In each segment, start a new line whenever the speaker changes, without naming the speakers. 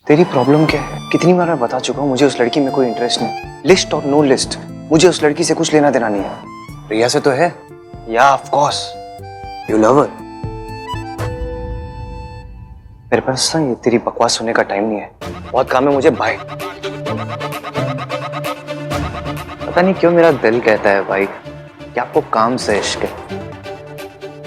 तेरी प्रॉब्लम क्या है? कितनी बार मैं बता चुका हूँ मुझे उस लड़की में कोई इंटरेस्ट नहीं। लिस्ट और नो लिस्ट, मुझे उस लड़की से कुछ लेना देना नहीं है। प्रिया से तो है, या ऑफ कोर्स यू लव हर। मेरे पास ना ये तेरी बकवास सुनने का टाइम नहीं है, बहुत काम है मुझे, बाय। पता नहीं क्यों मेरा दिल कहता है भाई कि आपको काम से इश्क है,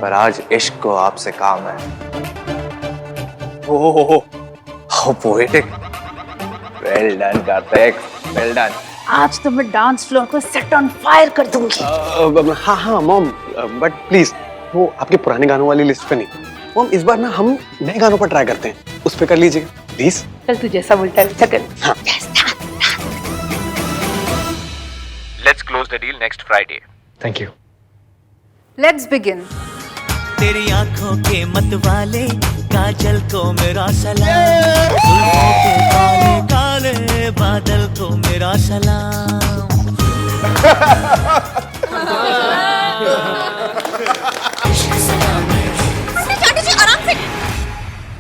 पर आज इश्क को आपसे काम है। Oh how poetic, well done Kartik, well done.
आज तो मैं डांस फ्लोर को सेट ऑन फायर कर दूंगी।
हाँ हाँ मॉम, बट प्लीज वो आपके पुराने गानों वाली लिस्ट पे नहीं मॉम। इस बार ना हम नए गानों पर ट्राई करते हैं, उस पे कर लीजिए प्लीज।
चल तू जैसा बोलता है वैसा कर।
हाँ।
Let's close the deal next Friday.
Thank you.
Let's begin.
तेरी आंखों के मतवाले काजल को मेरा सलाम, जुल्फों के काले काले बादल को मेरा सलाम।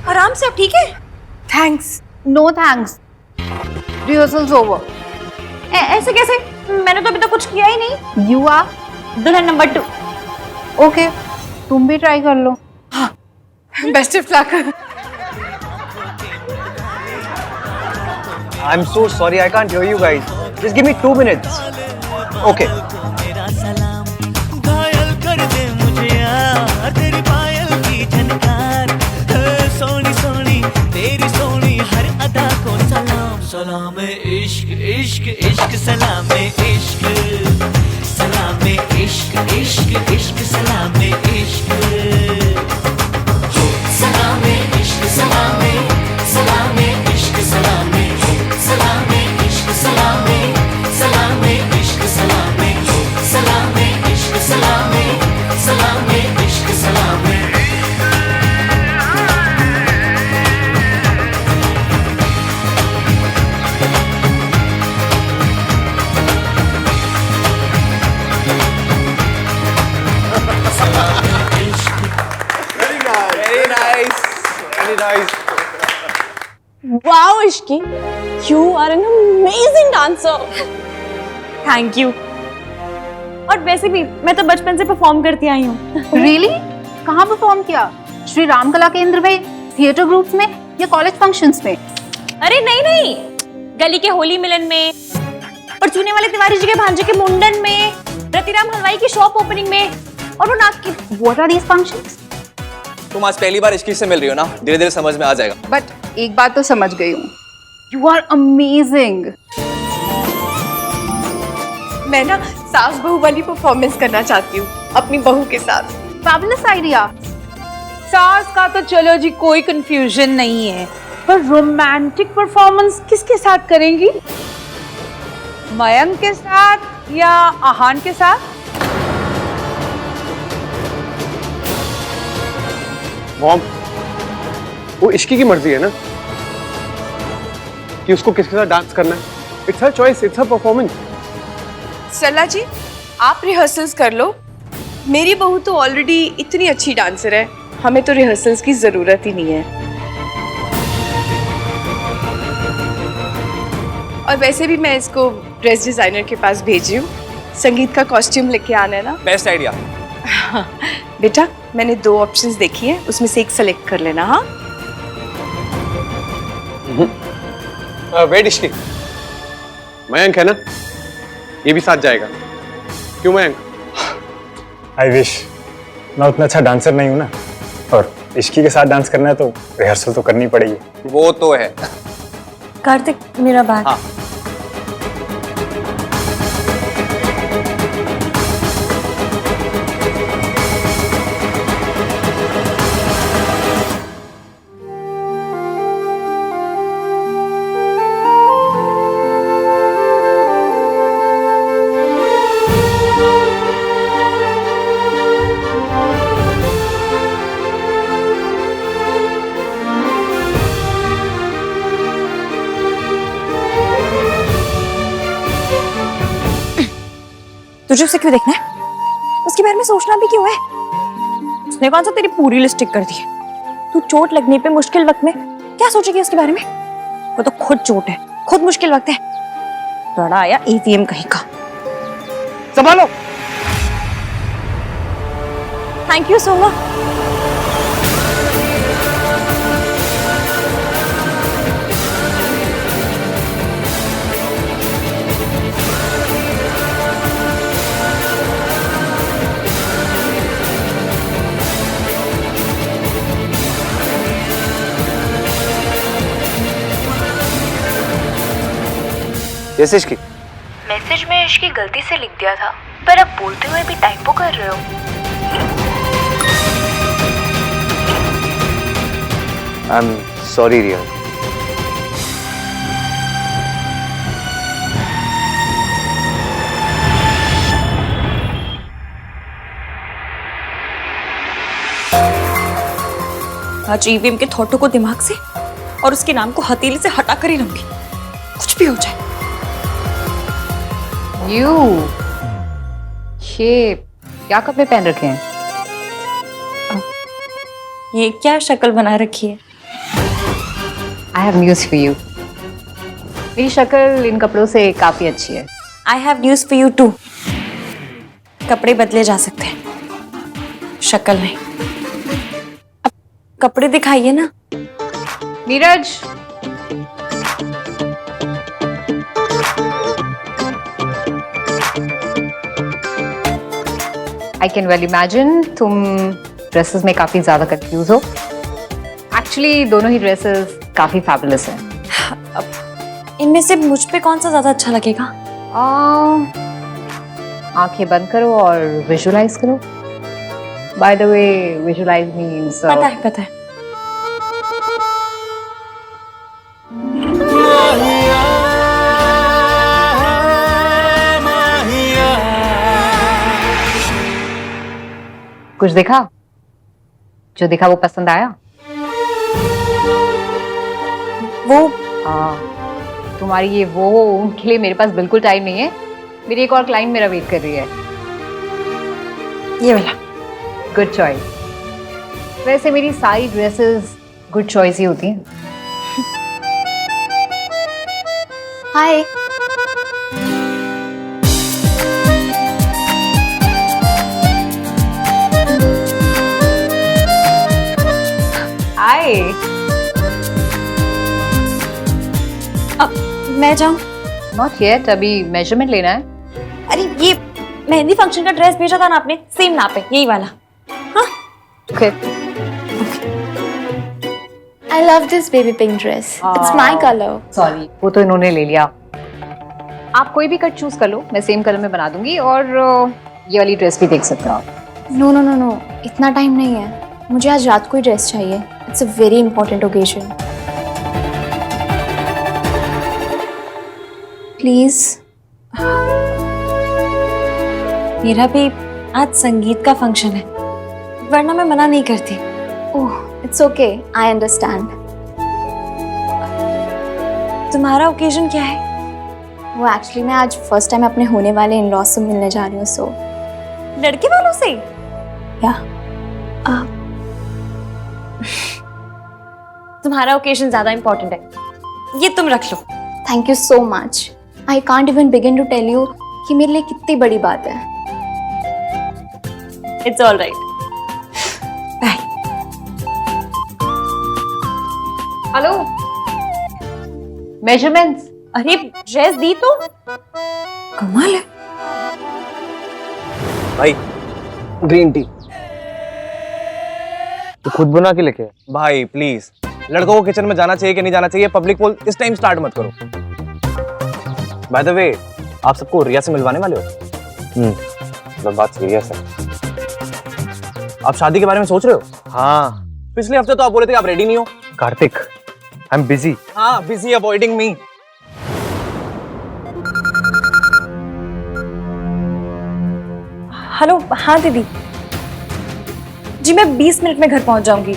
आराम से, अब ठीक है?
Thanks, no thanks, rehearsals over.
ऐसे कैसे? मैंने तो अभी तक कुछ किया ही नहीं।
यू आर
दुल्हन नंबर 2।
ओके, तुम भी ट्राई कर लो। Best of luck.
I'm so sorry, I can't hear you guys. Just give me 2 minutes. Okay.
मेरा सलाम घायल कर दे मुझे यार, तेरी पायल की झनकार, सोनी सोनी तेरी सोनी हर अदा को सलाम। सलाम इश्क इश्क इश्क, सलाम इश्क, सलाम इश्क इश्क इश्क, सलाम इश्क, सलाम इश्क, सलाम सलाम इश्क, सलाम सलाम इश्क, सलाम सलाम इश्क, सलाम सलाम इश्क, सलाम सलाम इश्क, सलाम।
Very nice. Very nice.
Wow Ishki, you are an amazing dancer. Thank you. और वैसे भी मैं तो बचपन से परफॉर्म करती आई हूँ।
रियली? कहाँ परफॉर्म किया? श्री राम कला केंद्र में, थिएटर ग्रुप्स में या कॉलेज फंक्शंस में?
अरे नहीं नहीं, गली के होली मिलन में, परचूने वाले तिवारी जी के भांजे के मुंडन में, रतिराम हलवाई की शॉप ओपनिंग में, और वो नाक की।
What are these functions?
तुम आज पहली बार इश्की से मिल रही हो ना, धीरे धीरे समझ में आ जाएगा।
बट एक बात तो समझ गई हूँ, यू आर अमेजिंग।
मैं ना सास बहू वाली परफॉर्मेंस करना चाहती हूँ अपनी बहू के साथ।
Fabulous idea.
सास का तो चलो जी कोई कंफ्यूजन नहीं है, पर रोमांटिक परफॉर्मेंस किसके साथ करेंगी? मयंक के साथ या आहान के साथ?
मॉम, वो इश्की की मर्जी है ना कि उसको किसके साथ डांस करना है। It's her choice, it's her performance.
Sarla ji, आप रिहर्सल्स कर लो। मेरी बहू तो ऑलरेडी इतनी अच्छी डांसर है, हमें तो रिहर्सल्स की जरूरत ही नहीं है। और वैसे भी मैं इसको ड्रेस डिजाइनर के पास भेजी हूँ, संगीत का कॉस्ट्यूम लेके आना है ना।
Best idea.
बेटा, मैंने 2 ऑप्शंस देखी है, उसमें से एक सेलेक्ट कर लेना। हाँ,
वेट इश्की, मयंक है ना, ये भी साथ जाएगा। क्यों मयंक?
आई विश मैं उतना अच्छा डांसर नहीं हूँ ना, और इश्की के साथ डांस करना है तो रिहर्सल तो करनी पड़ेगी।
वो तो है।
कार्तिक, मेरा बात।
हाँ।
तुझे उसे क्यों देखना है? उसके बारे में सोचना भी क्यों है? उसने कौन सा तेरी पूरी लिस्ट टिक कर दी है? तू चोट लगने पे मुश्किल वक्त में क्या सोचेगी उसके बारे में? वो तो खुद चोट है, खुद मुश्किल वक्त है। बड़ा आया एटीएम कहीं का।
संभालो।
Thank you Soma.
Yes Ishki.
Message में इश्की गलती से लिख दिया था, पर अब बोलते हुए भी टाइपो कर रहे हो।
आई एम सॉरी रिया।
आज ईवीएम के थॉटो को दिमाग से और उसके नाम को हथेली से हटा कर ही रहूंगी, कुछ भी हो जाए।
ये क्या कपड़े पहन रखे हैं?
ये क्या शक्ल बना रखी है?
I have news for you. मेरी शक्ल इन कपड़ों से काफी अच्छी है।
I have news for you too. कपड़े बदले जा सकते हैं, शक्ल नहीं। अब कपड़े दिखाइए ना।
Neeraj, I can well imagine तुम ड्रेसेस में काफी ज्यादा कंफ्यूज हो। एक्चुअली दोनों ही ड्रेसेस काफी फैबुलस हैं।
इनमें से मुझ पे कौन सा ज्यादा अच्छा लगेगा?
आंखें बंद करो और विजुलाइज करो। By the way, visualise means
पता है।
कुछ देखा? जो देखा वो पसंद आया?
वो
तुम्हारी ये वो उनके लिए मेरे पास बिल्कुल टाइम नहीं है। मेरी एक और क्लाइंट मेरा वेट कर रही है।
ये वाला
गुड चॉइस। वैसे मेरी सारी ड्रेसेस गुड चॉइस ही होती हैं।
हाय।
हाय।
अब मैं जाऊं?
नॉट येट, अभी मेजरमेंट लेना है।
अरे ये मेहंदी फंक्शन का ड्रेस भेजा था ना आपने, सेम नाप है, यही वाला। हाँ
okay.
I love this baby pink dress. It's my color.
Sorry, वो तो इन्होंने ले लिया। आप कोई भी कट चूज कर लो, मैं सेम कलर में बना दूंगी। और ये वाली ड्रेस भी देख सकते हो आप।
No, no, no, no. इतना टाइम नहीं है। मुझे आज रात को ही ड्रेस चाहिए। It's a very important occasion. Please.
मेरा भी आज संगीत का फंक्शन है, वरना मैं मना नहीं करती।
Oh, it's okay. I understand.
तुम्हारा ओकेजन क्या है?
वो एक्चुअली मैं आज फर्स्ट टाइम अपने होने वाले इन लॉज से मिलने जा रही हूँ, सो
लड़के वालों से?
या
तुम्हारा ओकेजन ज्यादा इंपॉर्टेंट है, ये तुम रख लो।
Thank you so much. I can't even begin to tell you कि मेरे लिए कितनी बड़ी बात है।
It's all right. Bye.
Hello, measurements.
अरे ड्रेस दी तो कमाल है।
भाई ग्रीन टी तो खुद बना के लेके।
भाई प्लीज, लड़कों को किचन में जाना चाहिए कि नहीं जाना चाहिए, पब्लिक पोल इस टाइम स्टार्ट मत करो। बाय द वे, आप सबको रिया से मिलवाने वाले हो?
मतलब बात सीरियस है।
आप शादी के बारे में सोच रहे हो?
हाँ।
पिछले हफ्ते तो आप बोले थे आप रेडी नहीं हो।
Kartik, I am busy.
हाँ, बिजी अवॉइडिंग मी।
हेलो, हाँ दीदी जी, मैं 20 मिनट में घर पहुंच जाऊंगी।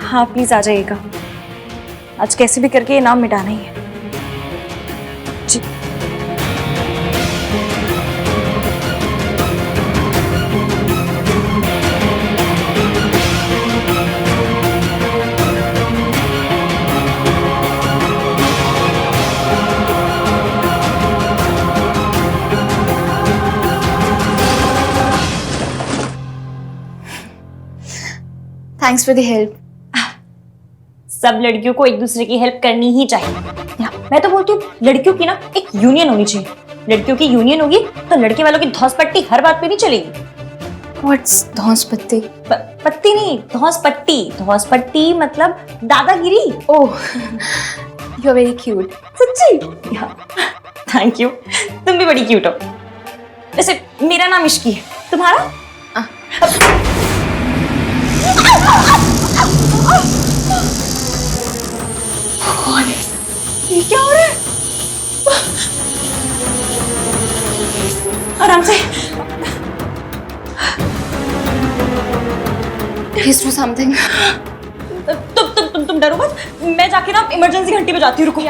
हाँ प्लीज आ जाइएगा, आज कैसे भी करके ये नाम मिटाना ही है जी।
Thanks for the help.
सब लड़कियों को एक दूसरे की हेल्प करनी ही चाहिए। मैं तो बोलती हूँ लड़कियों की ना एक यूनियन होनी चाहिए। लड़कियों की यूनियन होगी तो लड़के वालों की धौस पट्टी हर बात पे नहीं चलेगी।
व्हाट्स धौंस पत्ती?
पत्ती नहीं, धौस पट्टी। धौस पट्टी मतलब दादागिरी।
ओह, यू आर वेरी क्यूट।
सच्ची? थैंक यू, तुम भी बड़ी क्यूट हो। वैसे मेरा नाम इश्की है, तुम्हारा? ये क्या हो रहा है? आराम से।
Please do something.
तुम डरो मत, मैं जाके ना इमरजेंसी घंटी बजाती हूँ। रुको।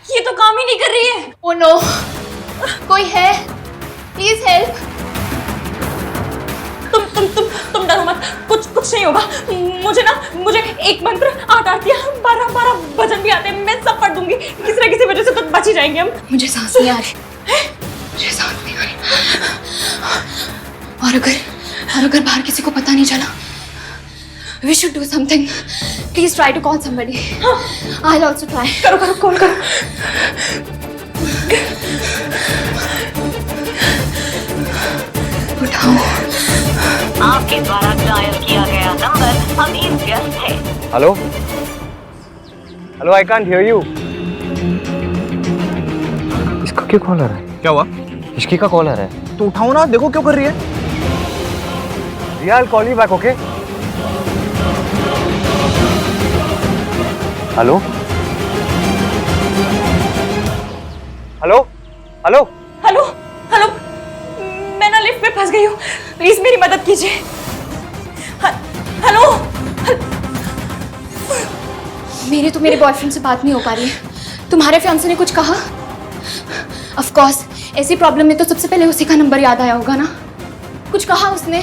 ये तो काम ही नहीं कर रही है।
Oh no, कोई है? Please help.
तुम डरो मत, कुछ नहीं होगा। मुझे एक मंत्र, 8 आरतियाँ, 12 भजन भी आते हैं। मैं सब पढ़ दूंगी। किसी न किसी वजह से तो बच ही जाएंगे हम।
मुझे सांस नहीं आ रही। मुझे सांस नहीं आ रही। और अगर बाहर किसी को पता नहीं चला, we should do something. Please try to call somebody. I'll also try.
करो, कॉल करो।
उठाओ।
आपके द्वारा डायल किया गया नंबर अभी व्यस्त है।
Hello hello, I can't hear you.
इसका क्यों कॉल आ रहा है?
क्या हुआ?
इश्की का कॉल आ रहा है।
तो उठाओ ना, देखो क्यों कर रही है। रिया, I'll call you back, okay? Hello hello hello
hello, मैं ना लिफ्ट में फंस गई हूँ। प्लीज मेरी मदद कीजिए। हेलो।
मेरी तो मेरे बॉयफ्रेंड से बात नहीं हो पा रही है। तुम्हारे फियांसे ने कुछ कहा? ऑफ कोर्स, ऐसी प्रॉब्लम में तो सबसे पहले उसी का नंबर याद आया होगा ना। कुछ कहा उसने?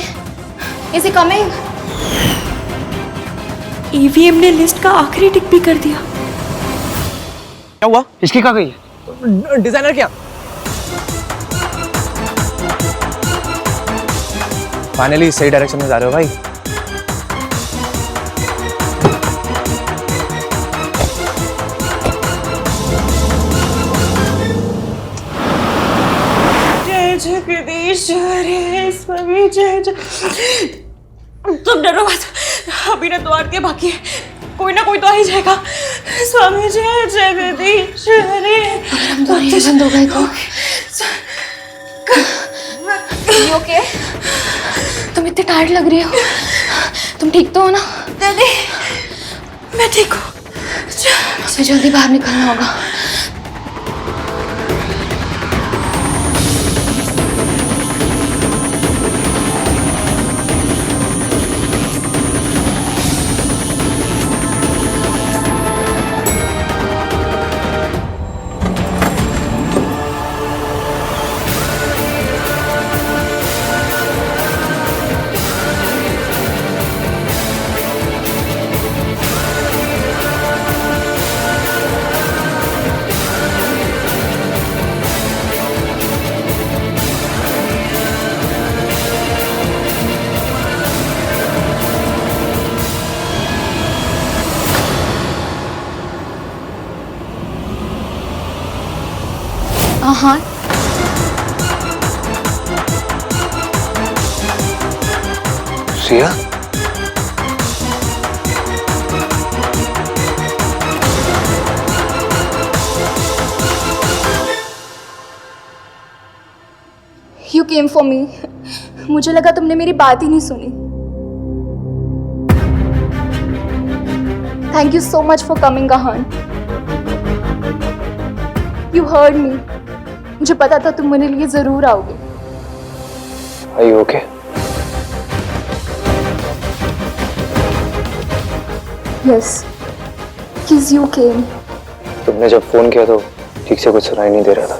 Is he coming?
ईवीएम ने लिस्ट का आखिरी टिक भी कर दिया।
क्या हुआ?
इश्की कहाँ गई?
डिजाइनर क्या? फाइनली सही डायरेक्शन में जा रहे हो भाई।
जय जगदीश्वरी स्वामी जय। तुम डरो मत, अभी ना 2 आरतियाँ बाकी है। कोई ना कोई तो आ ही जाएगा। स्वामी जय जगदीश्वरी।
अगर हम दोनों ये बंद हो गए तो You okay? तुम इतने टायर्ड लग रही हो। तुम ठीक तो हो ना?
दीदी, मैं ठीक हूँ।
मुझे जल्दी बाहर निकलना होगा। हाँ,
रिया,
You came for me. मुझे लगा तुमने मेरी बात ही नहीं सुनी। Thank you so much for coming, Gahan. You heard me. मुझे पता था तुम मेरे लिए जरूर आओगे।
Are you okay?
Yes, because you came.
तुमने जब फोन किया तो ठीक से कुछ सुनाई नहीं दे रहा था,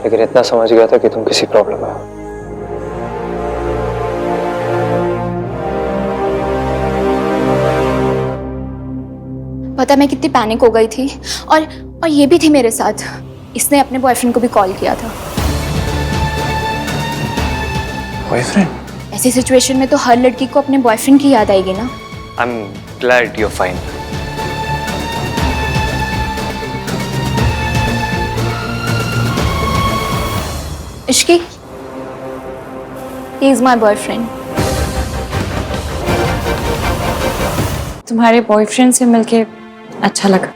लेकिन इतना समझ गया था कि तुम किसी प्रॉब्लम में हो।
पता मैं कितनी पैनिक हो गई थी, और ये भी थी मेरे साथ। इसने अपने बॉयफ्रेंड को भी कॉल किया था।
बॉयफ्रेंड?
ऐसी सिचुएशन में तो हर लड़की को अपने बॉयफ्रेंड की याद आएगी ना।
I am glad you are fine.
Ishqi, he is my boyfriend.
तुम्हारे बॉयफ्रेंड से मिलके अच्छा लगा।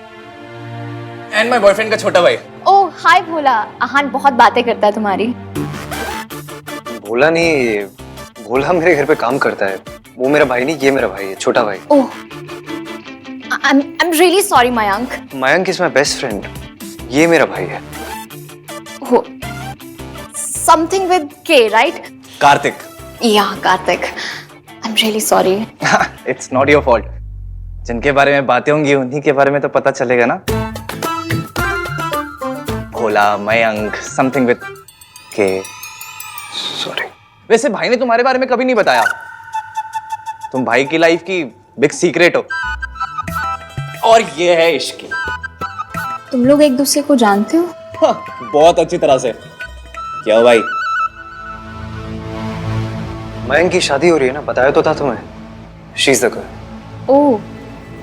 एंड माय बॉयफ्रेंड का छोटा भाई।
ओह हाय भोला, आहान बहुत बातें करता है तुम्हारी।
भोला नहीं, भोला मेरे घर पे काम करता है। वो मेरा भाई नहीं, ये मेरा भाई है, छोटा भाई।
ओह I'm really sorry Mayank.
Mayank is my best friend. ये मेरा भाई है।
Oh, something with K, right?
Kartik.
Yeah, Karthik. I'm really sorry.
It's not your fault. जिनके बारे में बातें होंगी उन्हीं के बारे में तो पता चलेगा ना। भोला, मयंक, समथिंग विद के।
सॉरी।
वैसे भाई ने तुम्हारे बारे में कभी नहीं बताया। तुम भाई की लाइफ की बिग सीक्रेट हो। और ये है इश्की।
तुम लोग एक दूसरे को जानते हो?
बहुत अच्छी तरह से। क्या हो भाई?
मयंक की शादी हो रही है ना, बताया तो था तुम्हें। She is the girl.
Oh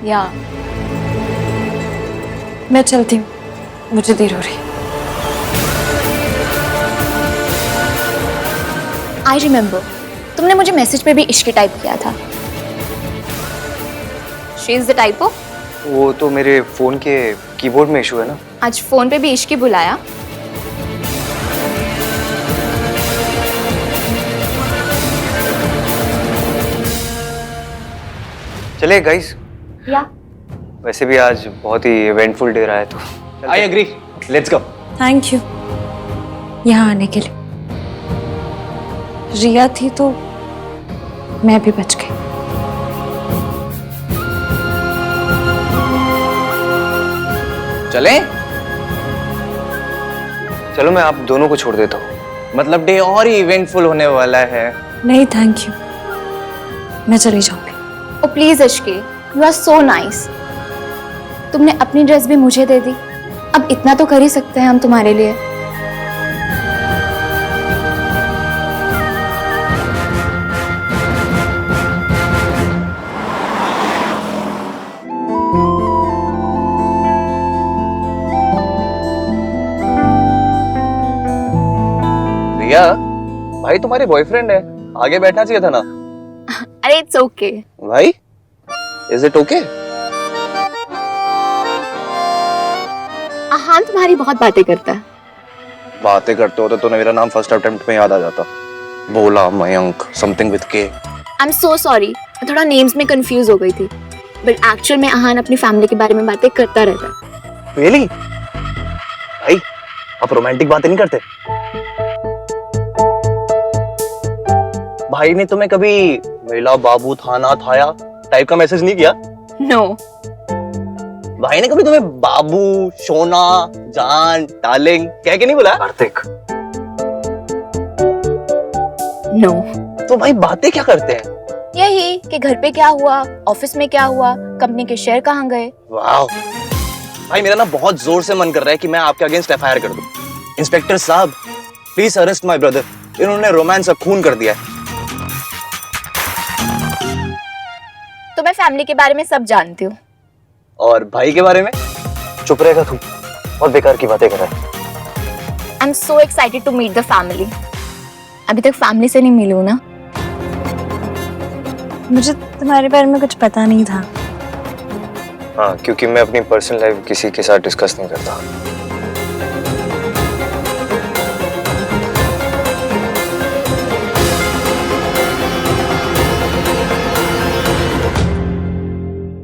yeah.
मैं चलती हूँ, मुझे देर हो रही है।
आई रिमेम्बर, तुमने मुझे मैसेज पे भी इश्की टाइप किया था। She is the type of.
वो तो मेरे फोन के कीबोर्ड में इशू है ना।
आज फोन पे भी इश्की बुलाया।
चले गाइस।
या।
वैसे भी आज बहुत ही इवेंटफुल डे रहा है तो
I agree, let's go.
Thank you यहाँ आने के लिए। रिया थी तो मैं भी बच गई।
चलें?
चलो मैं आप दोनों को छोड़ देता हूँ।
मतलब डे और ही इवेंटफुल होने वाला है।
नहीं थैंक यू, मैं चली जाऊंगी।
Oh please Ishki, you are so nice. तुमने अपनी ड्रेस भी मुझे दे दी, अब इतना तो कर ही सकते हैं हम तुम्हारे लिए।
रिया, भाई तुम्हारे बॉयफ्रेंड है, आगे बैठना चाहिए था ना।
अरे इट्स ओके।
भाई, इज इट ओके?
आहान तुम्हारी बहुत बातें करता है।
बातें करते हो तो मेरा नाम फर्स्ट अटेम्प्ट में याद आ जाता। भोला, मयंक, समथिंग विद के।
आई एम सो सॉरी, मैं थोड़ा नेम्स में कंफ्यूज हो गई थी, बट एक्चुअल में आहान अपनी फैमिली के बारे में बातें करता रहता है।
रियली? भाई, आप रोमांटिक बातें नहीं करते? भाई ने तुम्हें कभी मेला, बाबू, थाना, थाया टाइप का मैसेज नहीं किया?
नो।
भाई ने कभी तुम्हें बाबू, सोना, जान, डार्लिंग कह के नहीं बुलाया?
कार्तिक।
नो।
तो भाई बातें क्या करते हैं?
यही कि घर पे क्या हुआ, ऑफिस में क्या हुआ, कंपनी के शेयर कहाँ गए।
वाह भाई, मेरा ना बहुत जोर से मन कर रहा है कि मैं आपके अगेंस्ट एफआईआर कर दूं। इंस्पेक्टर साहब, प्लीज अरेस्ट माय ब्रदर। इन्होंने रोमांस अब खून कर दिया है।
तो मैं फैमिली के बारे में सब जानती हूँ।
और भाई के बारे में?
चुप रहेगा तू, बहुत बेकार की बातें कर रहा है।
I am so excited to meet the family. अभी तक फैमिली से नहीं मिली हूँ ना।
मुझे तुम्हारे बारे में कुछ पता नहीं था।
हाँ, क्योंकि मैं अपनी पर्सनल लाइफ किसी के साथ डिस्कस नहीं करता।